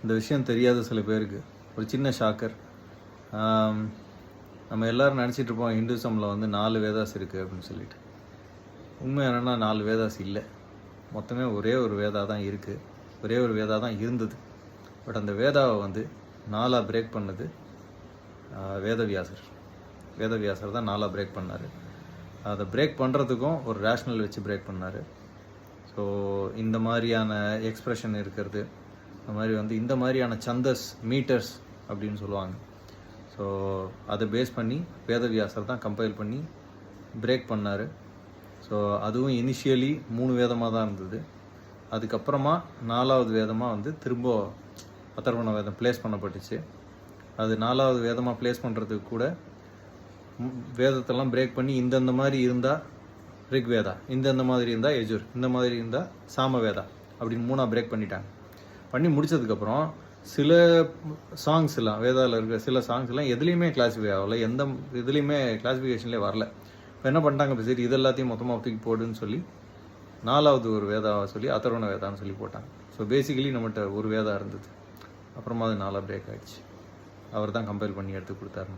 இந்த விஷயம் தெரியாத சில பேருக்கு ஒரு சின்ன ஷாக்கர். நம்ம எல்லோரும் நினச்சிட்டு இருப்போம் ஹிந்துசமில் வந்து 4 வேதாஸ் இருக்குது அப்படின்னு சொல்லிட்டு. உண்மை என்னென்னா 4 வேதாஸ் இல்லை, மொத்தமே ஒரே ஒரு வேதா தான் இருக்குது, ஒரே ஒரு வேதா தான் இருந்தது. பட் அந்த வேதாவை வந்து 4 பிரேக் பண்ணது வேதவியாசர் தான் 4 பிரேக் பண்ணார். அதை பிரேக் பண்ணுறதுக்கும் ஒரு ரேஷ்னல் வச்சு பிரேக் பண்ணார். ஸோ இந்த மாதிரியான எக்ஸ்ப்ரெஷன் இருக்கிறது, இந்த மாதிரி வந்து இந்த மாதிரியான சந்தஸ் மீட்டர்ஸ் அப்படின்னு சொல்லுவாங்க. ஸோ அதை பேஸ் பண்ணி வேதவியாசர் தான் கம்பைல் பண்ணி பிரேக் பண்ணார். ஸோ அதுவும் இனிஷியலி 3 வேதமாக தான் இருந்தது. அதுக்கப்புறமா 4வது வேதமாக வந்து திரும்ப அதர்வண வேதம் ப்ளேஸ் பண்ணப்பட்டுச்சு. அது 4வது வேதமாக ப்ளேஸ் பண்ணுறதுக்கு கூட வேதத்தெல்லாம் பிரேக் பண்ணி இந்தந்த மாதிரி இருந்தால் ரிக்வேதா, இந்தந்த மாதிரி இருந்தால் யஜுர், இந்த மாதிரி இருந்தால் சாமவேதா அப்படின்னு 3 பிரேக் பண்ணிட்டாங்க. பண்ணி முடித்ததுக்கப்புறம் சில சாங்ஸ் எல்லாம் வேதாவில் இருக்கிற சில சாங்ஸ் எல்லாம் எதுலேயுமே கிளாஸிஃபை ஆகலை, எந்த இதுலேயுமே கிளாஸிஃபிகேஷன்லேயே வரல. இப்போ என்ன பண்ணிட்டாங்க, இப்போ சரி இது எல்லாத்தையும் மொத்தமாக தூக்கி போடுன்னு சொல்லி 4வது ஒரு வேதாவை சொல்லி அதர்வண வேதான்னு சொல்லி போட்டாங்க. ஸோ பேசிக்கலி நம்மகிட்ட ஒரு வேதா இருந்தது, அப்புறமா அது 4 பிரேக் ஆகிடுச்சு. அவர் தான் கம்பைல் பண்ணி எடுத்து கொடுத்தாரு.